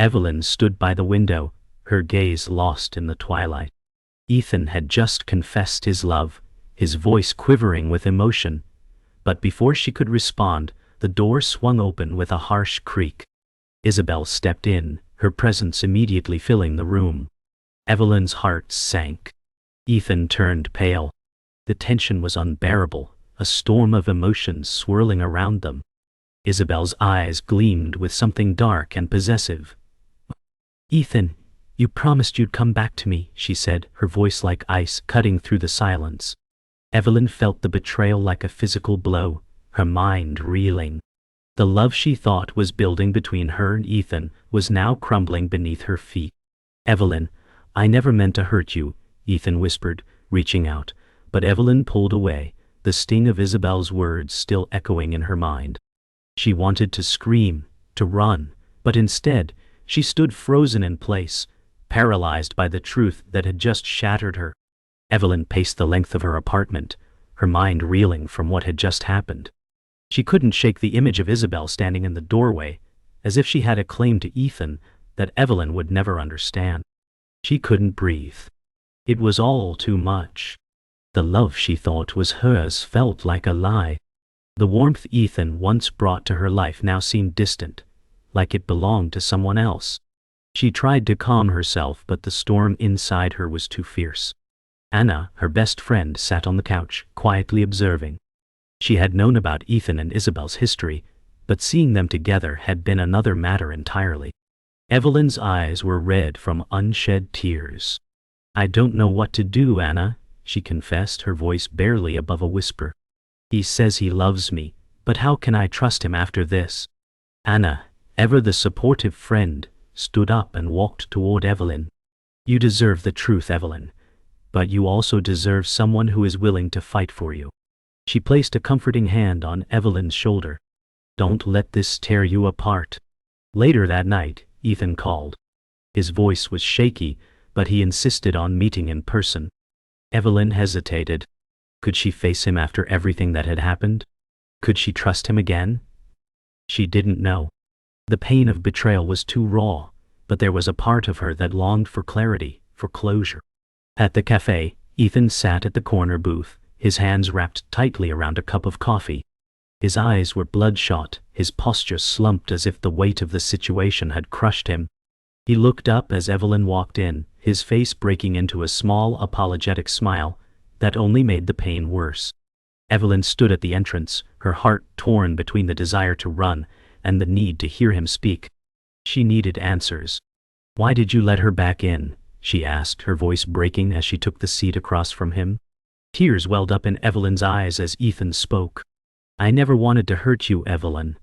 Evelyn stood by the window, her gaze lost in the twilight. Ethan had just confessed his love, his voice quivering with emotion. But before she could respond, the door swung open with a harsh creak. Isabel stepped in, her presence immediately filling the room. Evelyn's heart sank. Ethan turned pale. The tension was unbearable, a storm of emotions swirling around them. Isabel's eyes gleamed with something dark and possessive. "Ethan, you promised you'd come back to me," she said, her voice like ice cutting through the silence. Evelyn felt the betrayal like a physical blow, her mind reeling. The love she thought was building between her and Ethan was now crumbling beneath her feet. "Evelyn, I never meant to hurt you," Ethan whispered, reaching out, but Evelyn pulled away, the sting of Isabel's words still echoing in her mind. She wanted to scream, to run, but instead, she stood frozen in place, paralyzed by the truth that had just shattered her. Evelyn paced the length of her apartment, her mind reeling from what had just happened. She couldn't shake the image of Isabel standing in the doorway, as if she had a claim to Ethan that Evelyn would never understand. She couldn't breathe. It was all too much. The love she thought was hers felt like a lie. The warmth Ethan once brought to her life now seemed distant, like it belonged to someone else. She tried to calm herself, but the storm inside her was too fierce. Anna, her best friend, sat on the couch, quietly observing. She had known about Ethan and Isabel's history, but seeing them together had been another matter entirely. Evelyn's eyes were red from unshed tears. "I don't know what to do, Anna," she confessed, her voice barely above a whisper. "He says he loves me, but how can I trust him after this?" Anna, ever the supportive friend, stood up and walked toward Evelyn. "You deserve the truth, Evelyn, but you also deserve someone who is willing to fight for you." She placed a comforting hand on Evelyn's shoulder. "Don't let this tear you apart." Later that night, Ethan called. His voice was shaky, but he insisted on meeting in person. Evelyn hesitated. Could she face him after everything that had happened? Could she trust him again? She didn't know. The pain of betrayal was too raw, but there was a part of her that longed for clarity, for closure. At the cafe, Ethan sat at the corner booth, his hands wrapped tightly around a cup of coffee. His eyes were bloodshot, his posture slumped as if the weight of the situation had crushed him. He looked up as Evelyn walked in, his face breaking into a small, apologetic smile that only made the pain worse. Evelyn stood at the entrance, her heart torn between the desire to run and the need to hear him speak. She needed answers. "Why did you let her back in?" she asked, her voice breaking as she took the seat across from him. Tears welled up in Evelyn's eyes as Ethan spoke. "I never wanted to hurt you, Evelyn.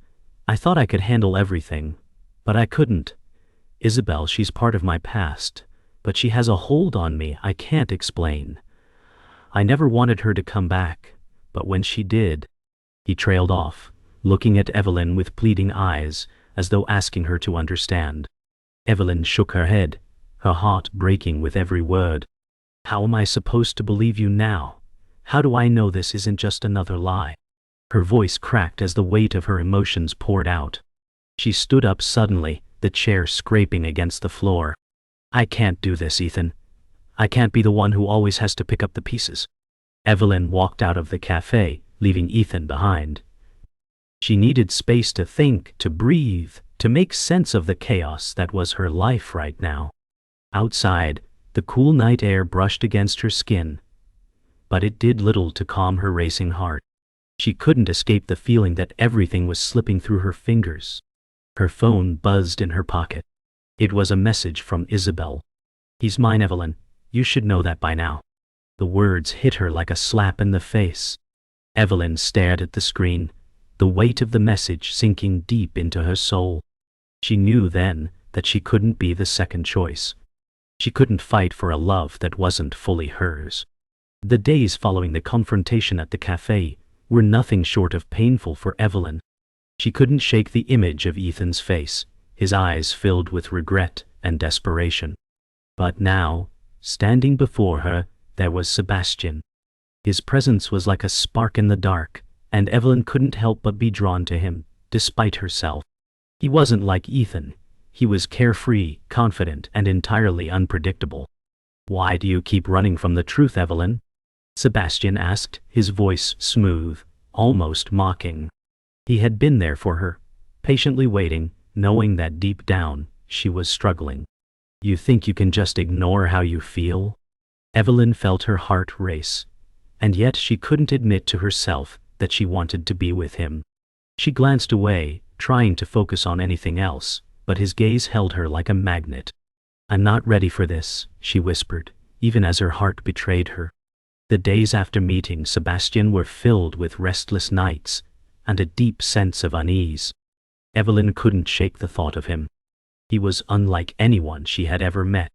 I thought I could handle everything, but I couldn't. Isabel, she's part of my past, but she has a hold on me I can't explain. I never wanted her to come back, but when she did..." He trailed off, looking at Evelyn with pleading eyes, as though asking her to understand. Evelyn shook her head, her heart breaking with every word. "How am I supposed to believe you now? How do I know this isn't just another lie?" Her voice cracked as the weight of her emotions poured out. She stood up suddenly, the chair scraping against the floor. "I can't do this, Ethan. I can't be the one who always has to pick up the pieces." Evelyn walked out of the cafe, leaving Ethan behind. She needed space to think, to breathe, to make sense of the chaos that was her life right now. Outside, the cool night air brushed against her skin, but it did little to calm her racing heart. She couldn't escape the feeling that everything was slipping through her fingers. Her phone buzzed in her pocket. It was a message from Isabel. "He's mine, Evelyn. You should know that by now." The words hit her like a slap in the face. Evelyn stared at the screen, the weight of the message sinking deep into her soul. She knew then that she couldn't be the second choice. She couldn't fight for a love that wasn't fully hers. The days following the confrontation at the cafe were nothing short of painful for Evelyn. She couldn't shake the image of Ethan's face, his eyes filled with regret and desperation. But now, standing before her, there was Sebastian. His presence was like a spark in the dark, and Evelyn couldn't help but be drawn to him, despite herself. He wasn't like Ethan. He was carefree, confident, and entirely unpredictable. "Why do you keep running from the truth, Evelyn?" Sebastian asked, his voice smooth, almost mocking. He had been there for her, patiently waiting, knowing that deep down, she was struggling. "You think you can just ignore how you feel?" Evelyn felt her heart race, and yet she couldn't admit to herself that she wanted to be with him. She glanced away, trying to focus on anything else, but his gaze held her like a magnet. "I'm not ready for this," she whispered, even as her heart betrayed her. The days after meeting Sebastian were filled with restless nights and a deep sense of unease. Evelyn couldn't shake the thought of him. He was unlike anyone she had ever met.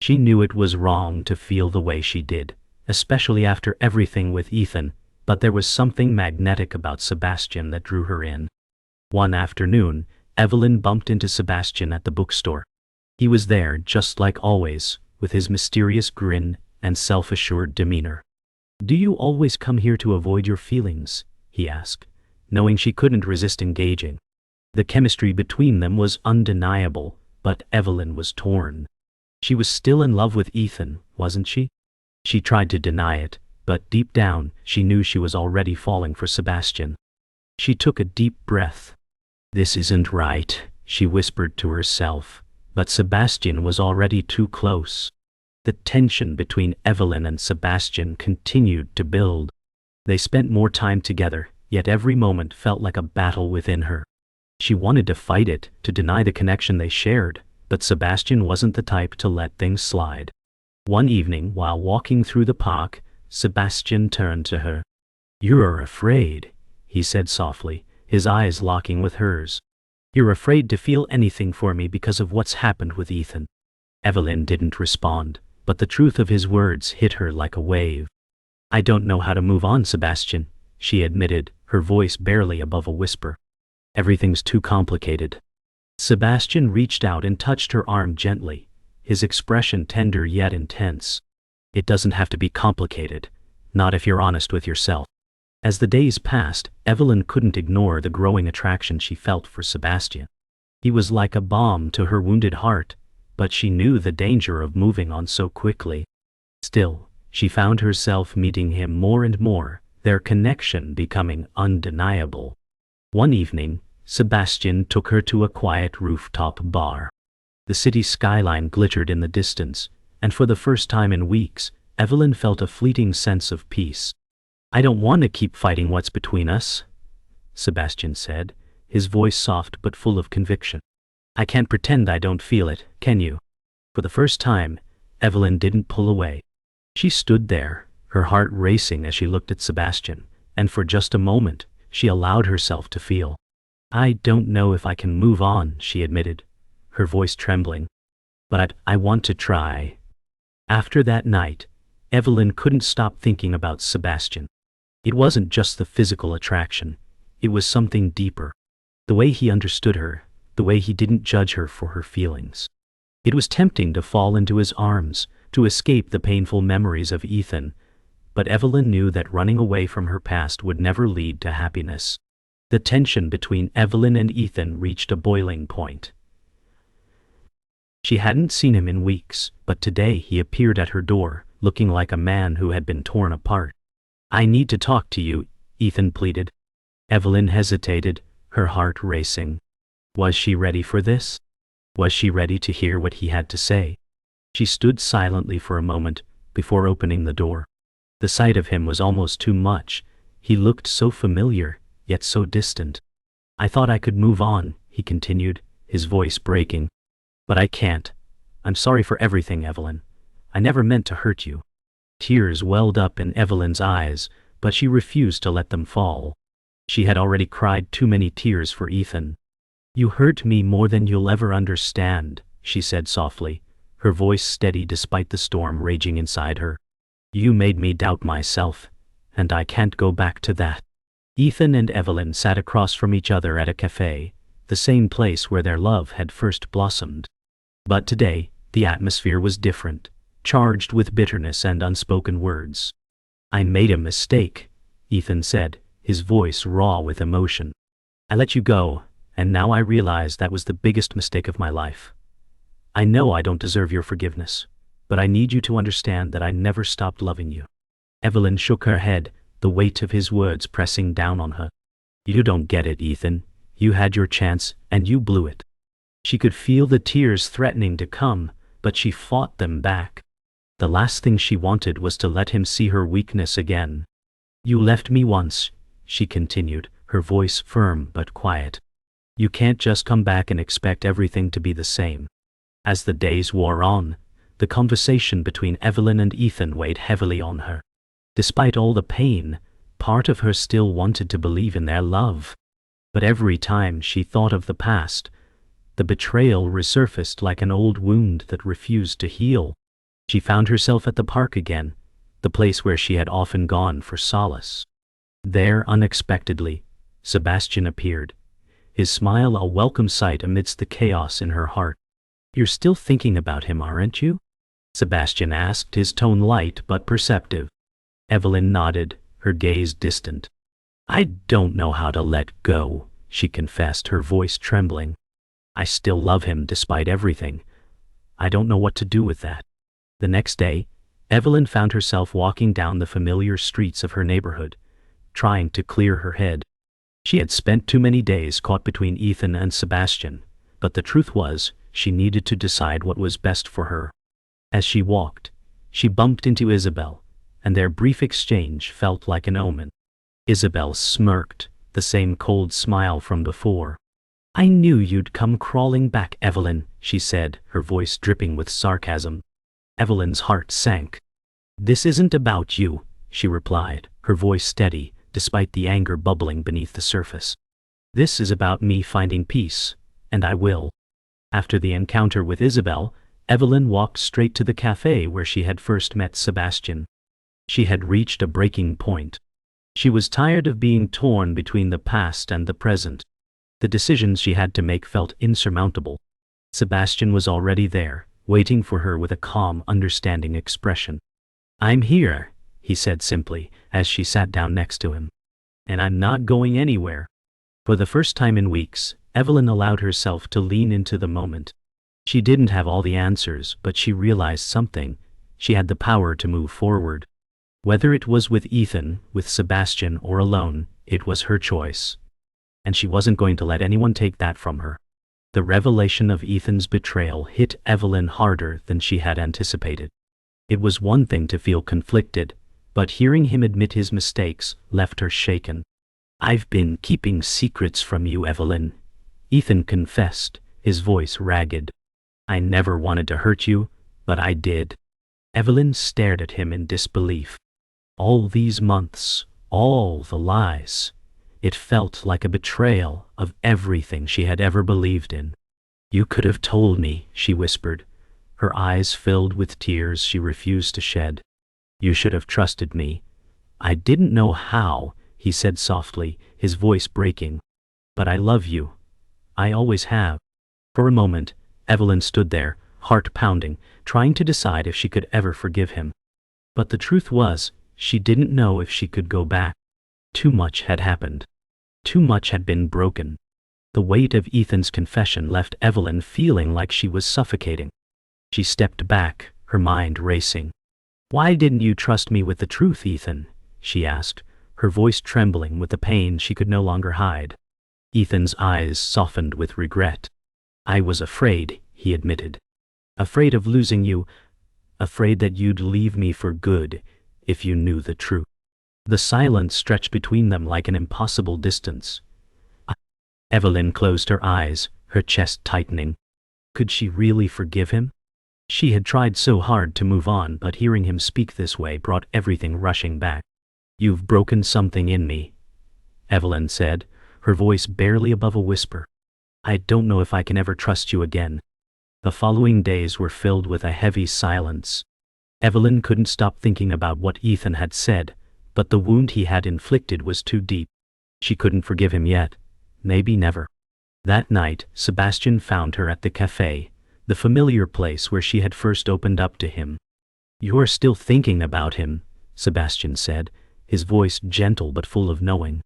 She knew it was wrong to feel the way she did, especially after everything with Ethan, but there was something magnetic about Sebastian that drew her in. One afternoon, Evelyn bumped into Sebastian at the bookstore. He was there, just like always, with his mysterious grin and self-assured demeanor. "Do you always come here to avoid your feelings?" he asked, knowing she couldn't resist engaging. The chemistry between them was undeniable, but Evelyn was torn. She was still in love with Ethan, wasn't she? She tried to deny it, but deep down, she knew she was already falling for Sebastian. She took a deep breath. "This isn't right," she whispered to herself, but Sebastian was already too close. The tension between Evelyn and Sebastian continued to build. They spent more time together, yet every moment felt like a battle within her. She wanted to fight it, to deny the connection they shared, but Sebastian wasn't the type to let things slide. One evening, while walking through the park, Sebastian turned to her. "You're afraid," he said softly, his eyes locking with hers. "You're afraid to feel anything for me because of what's happened with Ethan." Evelyn didn't respond, but the truth of his words hit her like a wave. "I don't know how to move on, Sebastian," she admitted, her voice barely above a whisper. "Everything's too complicated." Sebastian reached out and touched her arm gently, his expression tender yet intense. "It doesn't have to be complicated, not if you're honest with yourself." As the days passed, Evelyn couldn't ignore the growing attraction she felt for Sebastian. He was like a balm to her wounded heart, but she knew the danger of moving on so quickly. Still, she found herself meeting him more and more, their connection becoming undeniable. One evening, Sebastian took her to a quiet rooftop bar. The city skyline glittered in the distance, and for the first time in weeks, Evelyn felt a fleeting sense of peace. "I don't want to keep fighting what's between us," Sebastian said, his voice soft but full of conviction. "I can't pretend I don't feel it, can you?" For the first time, Evelyn didn't pull away. She stood there, her heart racing as she looked at Sebastian, and for just a moment, she allowed herself to feel. "I don't know if I can move on," she admitted, her voice trembling. "But I want to try." After that night, Evelyn couldn't stop thinking about Sebastian. It wasn't just the physical attraction, it was something deeper. The way he understood her, the way he didn't judge her for her feelings. It was tempting to fall into his arms, to escape the painful memories of Ethan, but Evelyn knew that running away from her past would never lead to happiness. The tension between Evelyn and Ethan reached a boiling point. She hadn't seen him in weeks, but today he appeared at her door, looking like a man who had been torn apart. "I need to talk to you," Ethan pleaded. Evelyn hesitated, her heart racing. Was she ready for this? Was she ready to hear what he had to say? She stood silently for a moment, before opening the door. The sight of him was almost too much. He looked so familiar, yet so distant. "I thought I could move on," he continued, his voice breaking. "But I can't. I'm sorry for everything, Evelyn. I never meant to hurt you." Tears welled up in Evelyn's eyes, but she refused to let them fall. She had already cried too many tears for Ethan. "You hurt me more than you'll ever understand," she said softly, her voice steady despite the storm raging inside her. "You made me doubt myself, and I can't go back to that." Ethan and Evelyn sat across from each other at a cafe, the same place where their love had first blossomed. But today, the atmosphere was different, charged with bitterness and unspoken words. "I made a mistake," Ethan said, his voice raw with emotion. "I let you go, and now I realize that was the biggest mistake of my life. I know I don't deserve your forgiveness, but I need you to understand that I never stopped loving you." Evelyn shook her head, the weight of his words pressing down on her. "You don't get it, Ethan. You had your chance, and you blew it." She could feel the tears threatening to come, but she fought them back. The last thing she wanted was to let him see her weakness again. "You left me once," she continued, her voice firm but quiet. "You can't just come back and expect everything to be the same." As the days wore on, the conversation between Evelyn and Ethan weighed heavily on her. Despite all the pain, part of her still wanted to believe in their love. But every time she thought of the past, the betrayal resurfaced like an old wound that refused to heal. She found herself at the park again, the place where she had often gone for solace. There, unexpectedly, Sebastian appeared, his smile a welcome sight amidst the chaos in her heart. "You're still thinking about him, aren't you?" Sebastian asked, his tone light but perceptive. Evelyn nodded, her gaze distant. "I don't know how to let go," she confessed, her voice trembling. "I still love him despite everything. I don't know what to do with that." The next day, Evelyn found herself walking down the familiar streets of her neighborhood, trying to clear her head. She had spent too many days caught between Ethan and Sebastian, but the truth was, she needed to decide what was best for her. As she walked, she bumped into Isabel, and their brief exchange felt like an omen. Isabel smirked, the same cold smile from before. "I knew you'd come crawling back, Evelyn," she said, her voice dripping with sarcasm. Evelyn's heart sank. "This isn't about you," she replied, her voice steady, despite the anger bubbling beneath the surface. "This is about me finding peace, and I will." After the encounter with Isabel, Evelyn walked straight to the cafe where she had first met Sebastian. She had reached a breaking point. She was tired of being torn between the past and the present. The decisions she had to make felt insurmountable. Sebastian was already there, waiting for her with a calm, understanding expression. "I'm here," he said simply, as she sat down next to him. "And I'm not going anywhere." For the first time in weeks, Evelyn allowed herself to lean into the moment. She didn't have all the answers, but she realized something. She had the power to move forward. Whether it was with Ethan, with Sebastian, or alone, it was her choice. And she wasn't going to let anyone take that from her. The revelation of Ethan's betrayal hit Evelyn harder than she had anticipated. It was one thing to feel conflicted, but hearing him admit his mistakes left her shaken. "I've been keeping secrets from you, Evelyn," Ethan confessed, his voice ragged. "I never wanted to hurt you, but I did." Evelyn stared at him in disbelief. All these months, all the lies. It felt like a betrayal of everything she had ever believed in. "You could have told me," she whispered, her eyes filled with tears she refused to shed. "You should have trusted me." "I didn't know how," he said softly, his voice breaking. "But I love you. I always have." For a moment, Evelyn stood there, heart pounding, trying to decide if she could ever forgive him. But the truth was, she didn't know if she could go back. Too much had happened. Too much had been broken. The weight of Ethan's confession left Evelyn feeling like she was suffocating. She stepped back, her mind racing. "Why didn't you trust me with the truth, Ethan?" she asked, her voice trembling with the pain she could no longer hide. Ethan's eyes softened with regret. "I was afraid," he admitted. "Afraid of losing you, afraid that you'd leave me for good if you knew the truth." The silence stretched between them like an impossible distance. Evelyn closed her eyes, her chest tightening. Could she really forgive him? She had tried so hard to move on, but hearing him speak this way brought everything rushing back. "You've broken something in me," Evelyn said, her voice barely above a whisper. "I don't know if I can ever trust you again." The following days were filled with a heavy silence. Evelyn couldn't stop thinking about what Ethan had said, but the wound he had inflicted was too deep. She couldn't forgive him yet, maybe never. That night, Sebastian found her at the cafe, the familiar place where she had first opened up to him. "You're still thinking about him," Sebastian said, his voice gentle but full of knowing.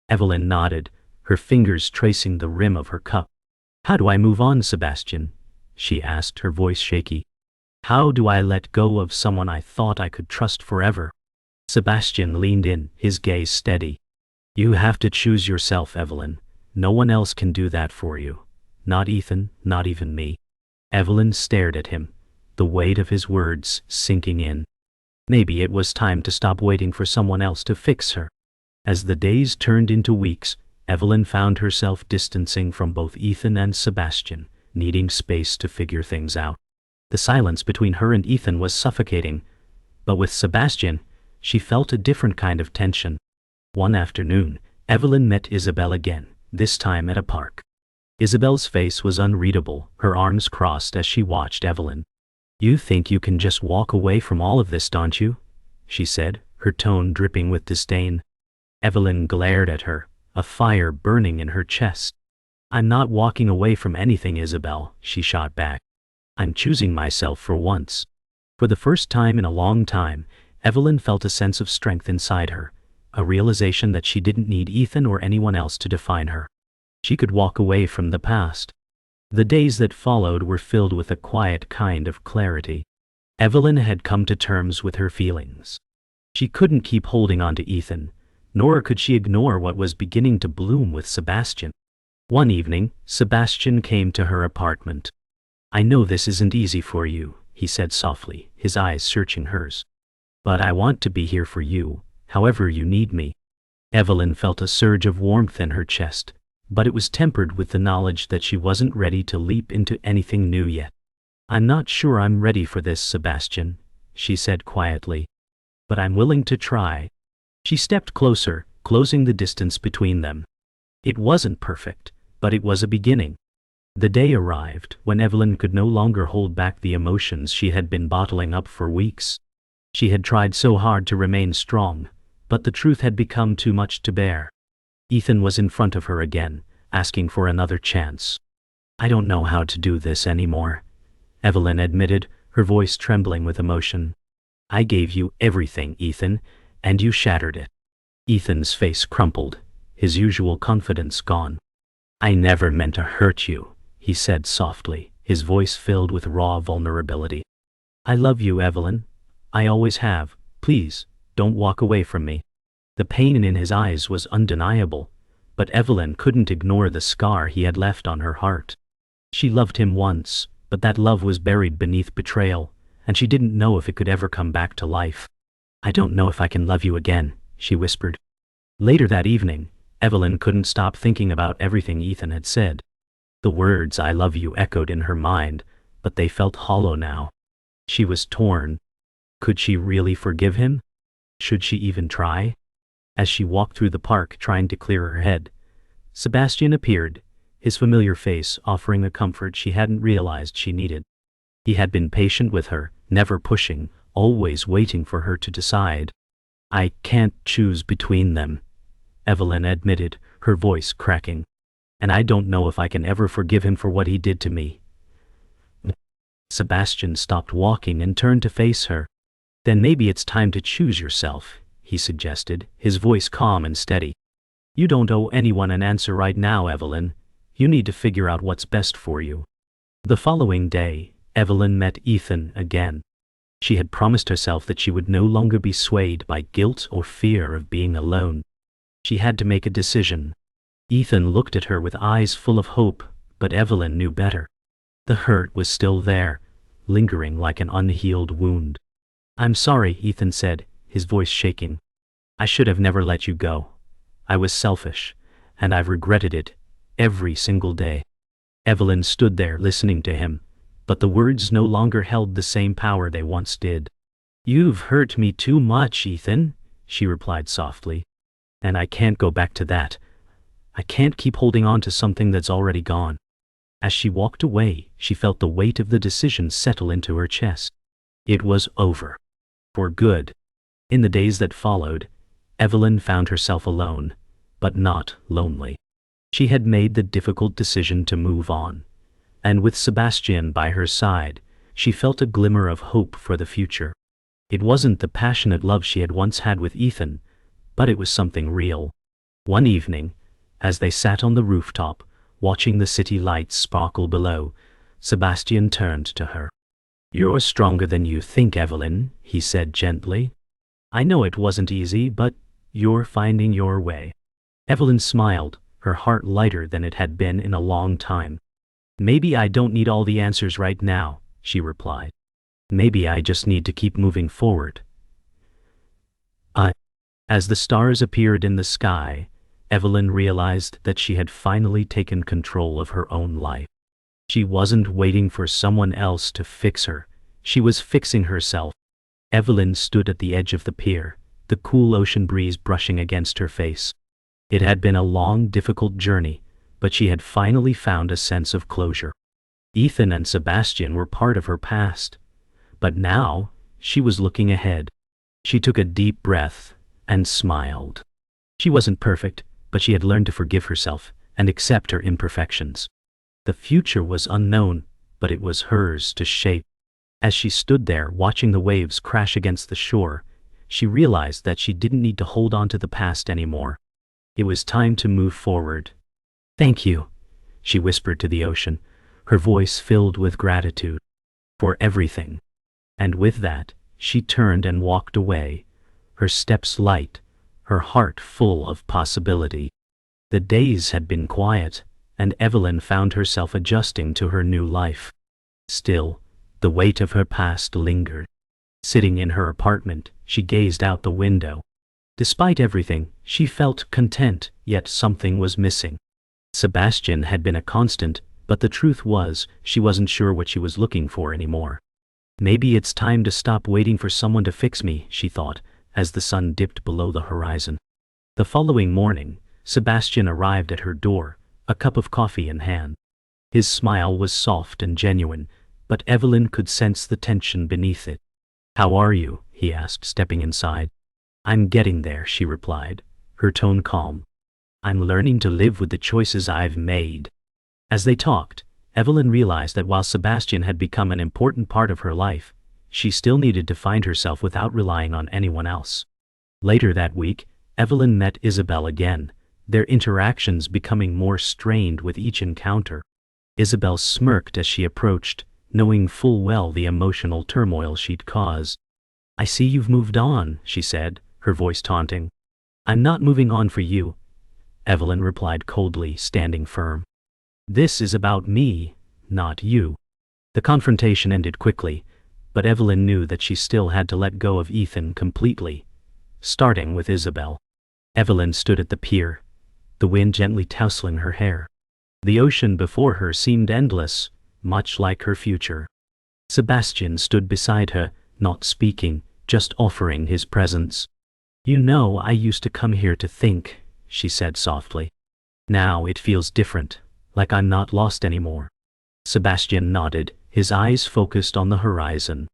Evelyn nodded, her fingers tracing the rim of her cup. "How do I move on, Sebastian?" she asked, her voice shaky. "How do I let go of someone I thought I could trust forever?" Sebastian leaned in, his gaze steady. "You have to choose yourself, Evelyn. No one else can do that for you. Not Ethan, not even me." Evelyn stared at him, the weight of his words sinking in. Maybe it was time to stop waiting for someone else to fix her. As the days turned into weeks, Evelyn found herself distancing from both Ethan and Sebastian, needing space to figure things out. The silence between her and Ethan was suffocating, but with Sebastian, she felt a different kind of tension. One afternoon, Evelyn met Isabel again, this time at a park. Isabel's face was unreadable, her arms crossed as she watched Evelyn. "You think you can just walk away from all of this, don't you?" she said, her tone dripping with disdain. Evelyn glared at her, a fire burning in her chest. "I'm not walking away from anything, Isabel," she shot back. "I'm choosing myself for once." For the first time in a long time, Evelyn felt a sense of strength inside her, a realization that she didn't need Ethan or anyone else to define her. She could walk away from the past. The days that followed were filled with a quiet kind of clarity. Evelyn had come to terms with her feelings. She couldn't keep holding on to Ethan, nor could she ignore what was beginning to bloom with Sebastian. One evening, Sebastian came to her apartment. "I know this isn't easy for you," he said softly, his eyes searching hers. "But I want to be here for you, however you need me." Evelyn felt a surge of warmth in her chest, but it was tempered with the knowledge that she wasn't ready to leap into anything new yet. "I'm not sure I'm ready for this, Sebastian," she said quietly. "But I'm willing to try." She stepped closer, closing the distance between them. It wasn't perfect, but it was a beginning. The day arrived when Evelyn could no longer hold back the emotions she had been bottling up for weeks. She had tried so hard to remain strong, but the truth had become too much to bear. Ethan was in front of her again, asking for another chance. "I don't know how to do this anymore," Evelyn admitted, her voice trembling with emotion. "I gave you everything, Ethan, and you shattered it." Ethan's face crumpled, his usual confidence gone. "I never meant to hurt you," he said softly, his voice filled with raw vulnerability. "I love you, Evelyn. I always have. Please, don't walk away from me." The pain in his eyes was undeniable, but Evelyn couldn't ignore the scar he had left on her heart. She loved him once, but that love was buried beneath betrayal, and she didn't know if it could ever come back to life. "I don't know if I can love you again," she whispered. Later that evening, Evelyn couldn't stop thinking about everything Ethan had said. The words "I love you" echoed in her mind, but they felt hollow now. She was torn. Could she really forgive him? Should she even try? As she walked through the park trying to clear her head, Sebastian appeared, his familiar face offering a comfort she hadn't realized she needed. He had been patient with her, never pushing, always waiting for her to decide. "I can't choose between them," Evelyn admitted, her voice cracking. "And I don't know if I can ever forgive him for what he did to me." Sebastian stopped walking and turned to face her. "Then maybe it's time to choose yourself," he suggested, his voice calm and steady. "You don't owe anyone an answer right now, Evelyn. You need to figure out what's best for you." The following day, Evelyn met Ethan again. She had promised herself that she would no longer be swayed by guilt or fear of being alone. She had to make a decision. Ethan looked at her with eyes full of hope, but Evelyn knew better. The hurt was still there, lingering like an unhealed wound. "I'm sorry," Ethan said, his voice shaking. "I should have never let you go. I was selfish, and I've regretted it every single day." Evelyn stood there listening to him, but the words no longer held the same power they once did. "You've hurt me too much, Ethan," she replied softly. "And I can't go back to that. I can't keep holding on to something that's already gone." As she walked away, she felt the weight of the decision settle into her chest. It was over. For good. In the days that followed, Evelyn found herself alone, but not lonely. She had made the difficult decision to move on, and with Sebastian by her side, she felt a glimmer of hope for the future. It wasn't the passionate love she had once had with Ethan, but it was something real. One evening, As they sat on the rooftop, watching the city lights sparkle below, Sebastian turned to her. "You're stronger than you think, Evelyn," he said gently. "I know it wasn't easy, but you're finding your way." Evelyn smiled, her heart lighter than it had been in a long time. "Maybe I don't need all the answers right now," she replied. "Maybe I just need to keep moving forward." As the stars appeared in the sky, Evelyn realized that she had finally taken control of her own life. She wasn't waiting for someone else to fix her, she was fixing herself. Evelyn stood at the edge of the pier, the cool ocean breeze brushing against her face. It had been a long, difficult journey, but she had finally found a sense of closure. Ethan and Sebastian were part of her past, but now she was looking ahead. She took a deep breath and smiled. She wasn't perfect, but she had learned to forgive herself and accept her imperfections. The future was unknown, but it was hers to shape. As she stood there watching the waves crash against the shore, she realized that she didn't need to hold on to the past anymore. It was time to move forward. "Thank you," she whispered to the ocean, her voice filled with gratitude for everything. And with that, she turned and walked away, her steps light, her heart full of possibility. The days had been quiet, and Evelyn found herself adjusting to her new life. Still, the weight of her past lingered. Sitting in her apartment, she gazed out the window. Despite everything, she felt content, yet something was missing. Sebastian had been a constant, but the truth was, she wasn't sure what she was looking for anymore. "Maybe it's time to stop waiting for someone to fix me," she thought, as the sun dipped below the horizon. The following morning, Sebastian arrived at her door, a cup of coffee in hand. His smile was soft and genuine, but Evelyn could sense the tension beneath it. "How are you?" he asked, stepping inside. "I'm getting there," she replied, her tone calm. "I'm learning to live with the choices I've made." As they talked, Evelyn realized that while Sebastian had become an important part of her life, she still needed to find herself without relying on anyone else. Later that week, Evelyn met Isabel again, their interactions becoming more strained with each encounter. Isabel smirked as she approached, knowing full well the emotional turmoil she'd caused. "I see you've moved on," she said, her voice taunting. "I'm not moving on for you," Evelyn replied coldly, standing firm. "This is about me, not you." The confrontation ended quickly, but Evelyn knew that she still had to let go of Ethan completely, starting with Isabel. Evelyn stood at the pier, the wind gently tousling her hair. The ocean before her seemed endless, much like her future. Sebastian stood beside her, not speaking, just offering his presence. "You know, I used to come here to think," she said softly. "Now it feels different, like I'm not lost anymore." Sebastian nodded, his eyes focused on the horizon.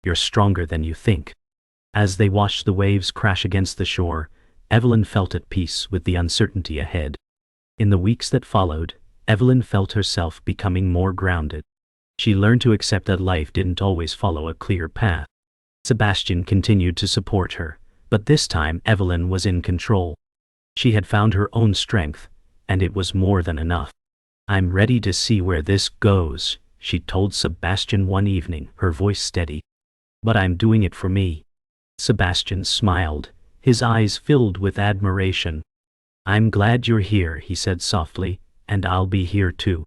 "You're stronger than you think." As they watched the waves crash against the shore, Evelyn felt at peace with the uncertainty ahead. In the weeks that followed, Evelyn felt herself becoming more grounded. She learned to accept that life didn't always follow a clear path. Sebastian continued to support her, but this time Evelyn was in control. She had found her own strength, and it was more than enough. "I'm ready to see where this goes," she told Sebastian one evening, her voice steady. "But I'm doing it for me." Sebastian smiled, his eyes filled with admiration. "I'm glad you're here," he said softly, "and I'll be here too."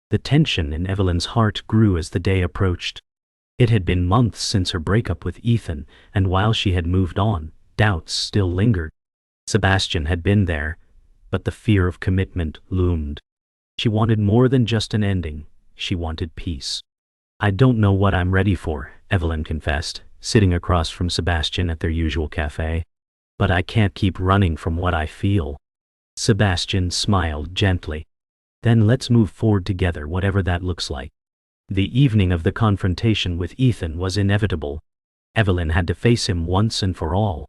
The tension in Evelyn's heart grew as the day approached. It had been months since her breakup with Ethan, and while she had moved on, doubts still lingered. Sebastian had been there, but the fear of commitment loomed. She wanted more than just an ending, she wanted peace. "I don't know what I'm ready for," Evelyn confessed, sitting across from Sebastian at their usual cafe. "But I can't keep running from what I feel." Sebastian smiled gently. "Then let's move forward together, whatever that looks like." The evening of the confrontation with Ethan was inevitable. Evelyn had to face him once and for all.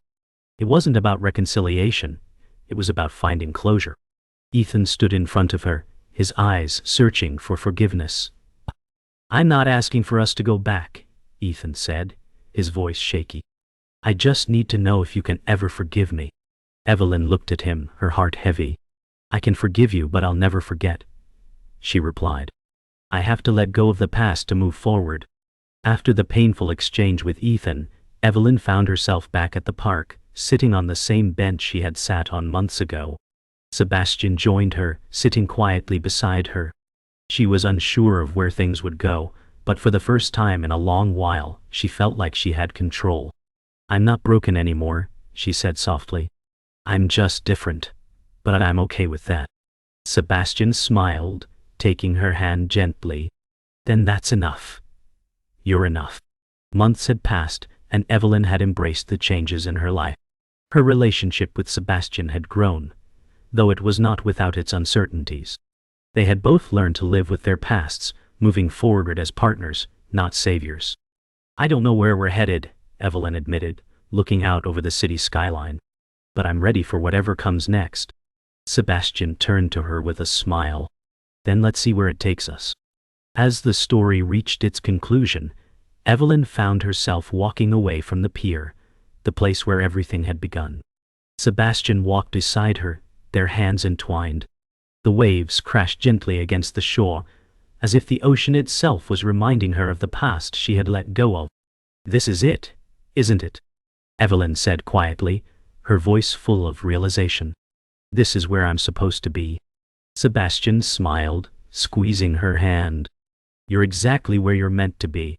It wasn't about reconciliation, it was about finding closure. Ethan stood in front of her, his eyes searching for forgiveness. "I'm not asking for us to go back," Ethan said, his voice shaky. "I just need to know if you can ever forgive me." Evelyn looked at him, her heart heavy. I can forgive you, but I'll never forget, she replied. I have to let go of the past to move forward. After the painful exchange with Ethan, Evelyn found herself back at the park, sitting on the same bench she had sat on months ago. Sebastian joined her, sitting quietly beside her. She was unsure of where things would go, but for the first time in a long while, she felt like she had control. I'm not broken anymore, she said softly. I'm just different. But I'm okay with that. Sebastian smiled, taking her hand gently. Then that's enough. You're enough. Months had passed, and Evelyn had embraced the changes in her life. Her relationship with Sebastian had grown, though it was not without its uncertainties. They had both learned to live with their pasts, moving forward as partners, not saviors. I don't know where we're headed, Evelyn admitted, looking out over the city skyline. But I'm ready for whatever comes next. Sebastian turned to her with a smile. Then let's see where it takes us. As the story reached its conclusion, Evelyn found herself walking away from the pier, the place where everything had begun. Sebastian walked beside her, their hands entwined. The waves crashed gently against the shore, as if the ocean itself was reminding her of the past she had let go of. This is it, isn't it? Evelyn said quietly, her voice full of realization. This is where I'm supposed to be. Sebastian smiled, squeezing her hand. You're exactly where you're meant to be.